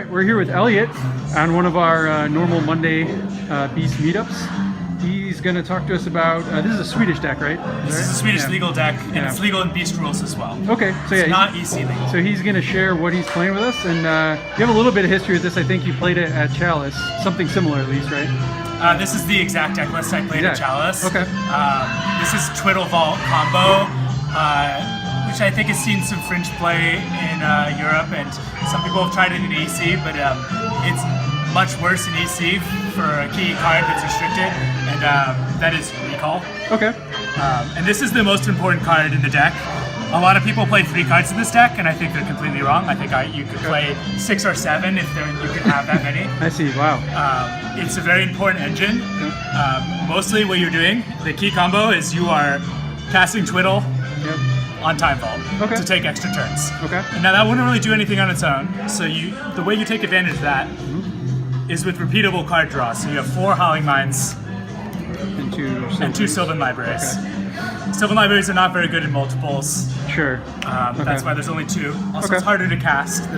we're here with Eliot on one of our normal Monday Beast meetups. He's going to talk to us about, this is a Swedish deck, right? This is a Swedish legal deck, and it's legal in Beast rules as well. Okay, so yeah. It's not EC legal. So he's going to share what he's playing with us, and you have a little bit of history with this. I think you played it at Chalice, something similar at least, right? This is the exact deck list I played at Chalice. Okay. This is Twiddle Vault combo, which I think has seen some fringe play in Europe, and some people have tried it in EC, but it's much worse in EC for a key card that's restricted, and that is Recall. Okay. And this is the most important card in the deck. A lot of people play 3 cards in this deck, and I think they're completely wrong. I think you could play 6 or 7 if you could have that many. I see, wow. It's a very important engine. Mostly what you're doing, the key combo is you are casting Twiddle on Time Vault to take extra turns. Okay. And now that wouldn't really do anything on its own, so the way you take advantage of that is with repeatable card draw. So you have 4 Howling Mines and 2 Sylvan Libraries. Okay. Sylvan Libraries are not very good in multiples. Sure. That's why there's only 2. Also, it's harder to cast.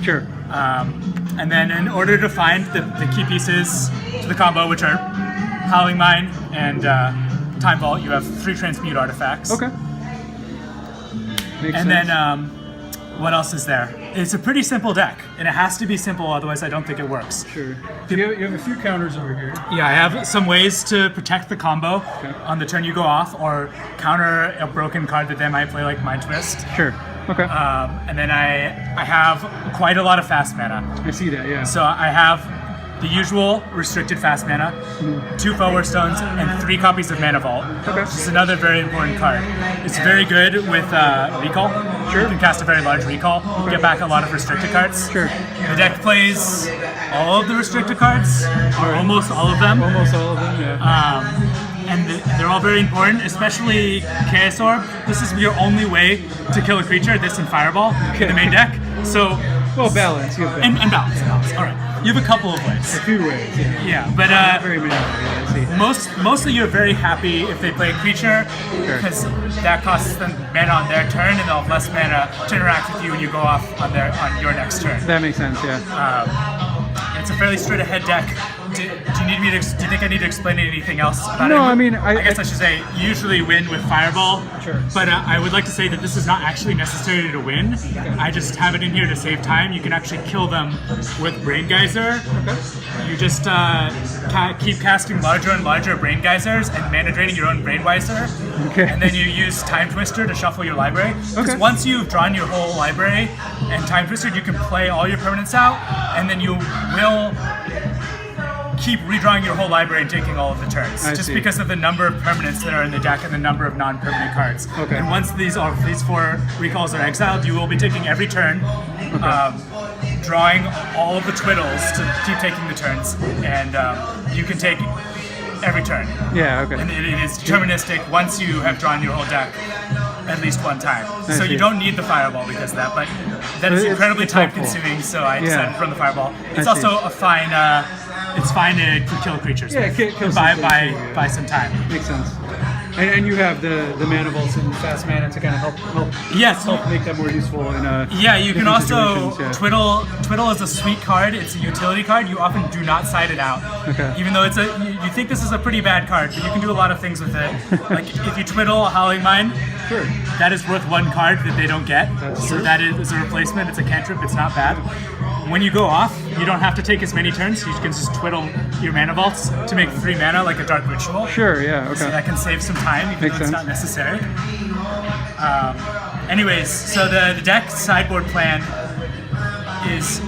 Sure. And then in order to find the key pieces to the combo, which are Howling Mine and Time Vault, you have 3 Transmute artifacts. Okay. Makes sense. Then what else is there? It's a pretty simple deck, and it has to be simple, otherwise I don't think it works. Sure. You have a few counters over here. Yeah, I have some ways to protect the combo on the turn you go off, or counter a broken card that they might play, like Mind Twist. Sure. Okay. And then I have quite a lot of fast mana. I see that, yeah. So I have the usual restricted fast mana, 2 Forward Stones, and 3 copies of Mana Vault, which is another very important card. It's very good with Recall. Sure. You can cast a very large Recall, get back a lot of restricted cards. Sure. The deck plays all of the restricted cards, or almost all of them. Almost all of them, yeah. And they're all very important, especially Chaos Orb. This is your only way to kill a creature, this and Fireball, in the main deck. So, well, balance. You have balance. And balance. All right. You have a couple of ways. A few ways, yeah. Yeah, but very many. I see. Mostly you're very happy if they play a creature, because that costs them mana on their turn, and they'll have less mana to interact with you when you go off on your next turn. That makes sense, yeah. It's a fairly straight ahead deck. Do you think I need to explain anything else about it? No, I mean, I guess I should say you usually win with Fireball. Sure. But I would like to say that this is not actually necessary to win. Okay. I just have it in here to save time. You can actually kill them with Brain Geyser. Okay. You just keep casting larger and larger Brain Geysers and mana draining your own Brain Geyser. Okay. And then you use Time Twister to shuffle your library. Because once you've drawn your whole library and Time Twisted, you can play all your permanents out, and then you will keep redrawing your whole library and taking all of the turns, just because of the number of permanents that are in the deck and the number of non-permanent cards. Okay. And once these 4 recalls are exiled, you will be taking every turn, drawing all of the twiddles to keep taking the turns, and you can take every turn. Yeah, okay. And it is deterministic once you have drawn your whole deck at least one time. So you don't need the Fireball because of that, but that is incredibly time-consuming, so I decided to run the Fireball. It's also a fine... it's fine to kill creatures. Yeah, kill buy some time. Makes sense. And you have the mana vaults and fast mana to kind of help make that more useful in you can also Twiddle is a sweet card. It's a utility card. You often do not side it out. Okay. Even though you think this is a pretty bad card, but you can do a lot of things with it. Like if you Twiddle a Howling Mine, that is worth 1 card that they don't get. So that is a replacement. It's a cantrip. It's not bad. When you go off, you don't have to take as many turns. You can just Twiddle your mana vaults to make 3 mana like a Dark Ritual. Sure, yeah, okay. So that can save some time, even though it's not necessary. Anyways, so the deck sideboard plan is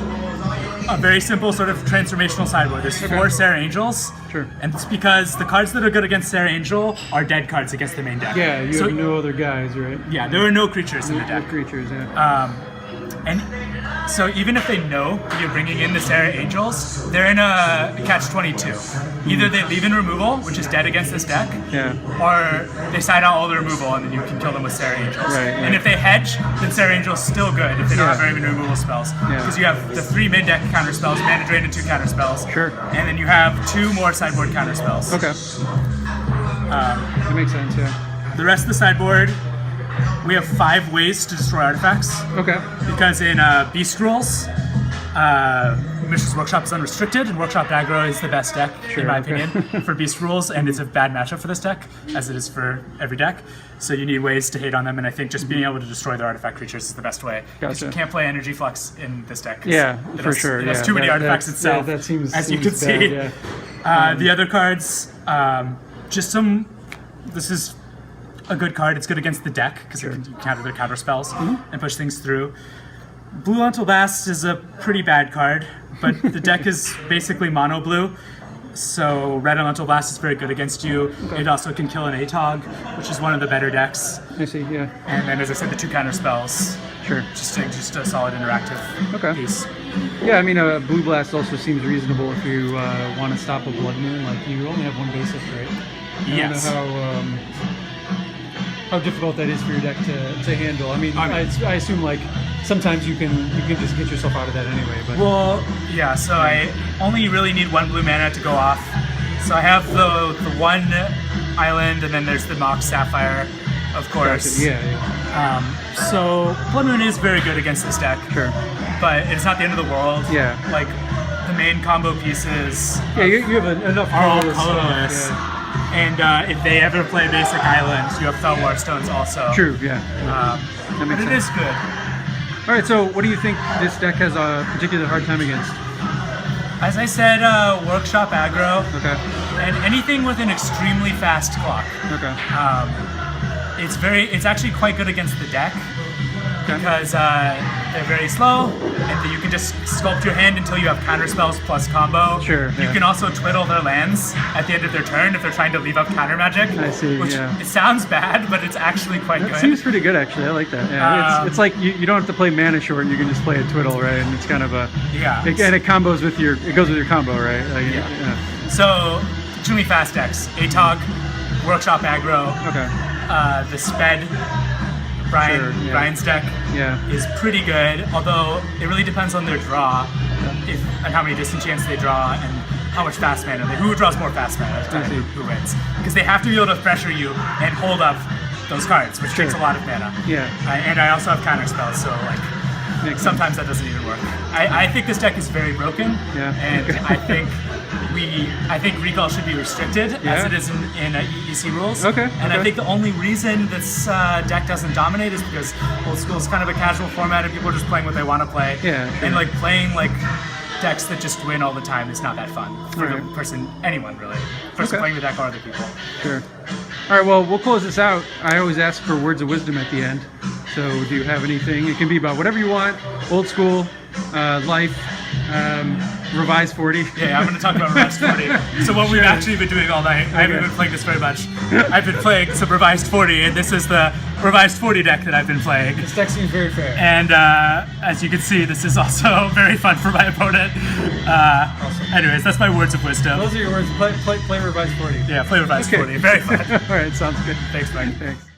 a very simple sort of transformational sideboard. There's 4 Serra Angels. Sure. And it's because the cards that are good against Serra Angel are dead cards against the main deck. Yeah, you have no other guys, right? Yeah, there are no creatures in the deck. No creatures, yeah. And so even if they know that you're bringing in the Serra Angels, they're in a catch-22. Either they leave in removal, which is dead against this deck, or they side out all the removal and then you can kill them with Serra Angels. And if they hedge, then Serra Angels still good if they don't have very many removal spells. Because you have the 3 mid-deck counter spells, Mana Drain and 2 counter spells. Sure. And then you have 2 more sideboard counter spells. Okay. That makes sense, yeah. The rest of the sideboard, we have 5 ways to destroy artifacts. Okay. Because in Beast rules, Mishra's Workshop is unrestricted, and Workshop Aggro is the best deck, in my opinion, for Beast rules, and it's a bad matchup for this deck, as it is for every deck. So you need ways to hate on them, and I think just being able to destroy their artifact creatures is the best way. Because you can't play Energy Flux in this deck. Yeah, for sure. It has too many artifacts itself, that seems, as you can see. The other cards, this is a good card. It's good against the deck, because you can counter their counter spells and push things through. Blue Lentil Blast is a pretty bad card, but the deck is basically mono blue, so Red Elemental Blast is very good against you. It also can kill an ATOG, which is one of the better decks. I see, yeah. And then, as I said, the 2 counter spells. Sure. Just a solid interactive piece. Yeah, I mean, Blue Blast also seems reasonable if you want to stop a Blood Moon. Like, you only have 1 basic, right? Yes. I don't know how difficult that is for your deck to handle. I mean, I assume like sometimes you can just get yourself out of that anyway. But well, yeah. So I only really need 1 blue mana to go off. So I have the 1 island, and then there's the Mox Sapphire, of course. Yeah. So Blood Moon is very good against this deck. Sure. But it's not the end of the world. Yeah. Like the main combo pieces. Yeah, you have enough are all colorless. And if they ever play basic islands, you have Thelwar Stones also. True, yeah. But it is good. All right, so what do you think this deck has a particularly hard time against? As I said, Workshop Aggro. Okay. And anything with an extremely fast clock. Okay. It's actually quite good against the deck. Because they're very slow, and you can just sculpt your hand until you have counter spells plus combo. Sure. You can also twiddle their lands at the end of their turn if they're trying to leave up counter magic. I see. Which it sounds bad, but it's actually quite good. It seems pretty good, actually. I like that. Yeah. It's like you don't have to play mana short. You can just play a twiddle, right? And it's kind of a and it combos with it goes with your combo, right? Like, So extremely fast decks: ATOG, Workshop Aggro. Okay. The Sped. Brian's deck is pretty good, although it really depends on their draw, and how many disenchants they draw, and how much fast mana who draws more fast mana who wins. Because they have to be able to pressure you and hold up those cards, which takes a lot of mana. Yeah. And I also have counter spells, so like sometimes that doesn't even work. I think this deck is very broken, and I think recall should be restricted as it is in EDC rules. And I think the only reason this deck doesn't dominate is because Old School is kind of a casual format and people are just playing what they want to play. And like playing like decks that just win all the time is not that fun for the anyone really. Playing the deck or other people. Sure. All right, well, we'll close this out. I always ask for words of wisdom at the end. So do you have anything? It can be about whatever you want. Old School, life, Revised 40. Yeah, I'm going to talk about Revised 40. So what we've actually been doing all night, I haven't been playing this very much. I've been playing some Revised 40, and this is the Revised 40 deck that I've been playing. This deck seems very fair. And as you can see, this is also very fun for my opponent. Awesome. Anyways, that's my words of wisdom. Those are your words. Play Revised 40. Yeah, play Revised 40. Very fun. All right, sounds good. Thanks, Mike. Thanks.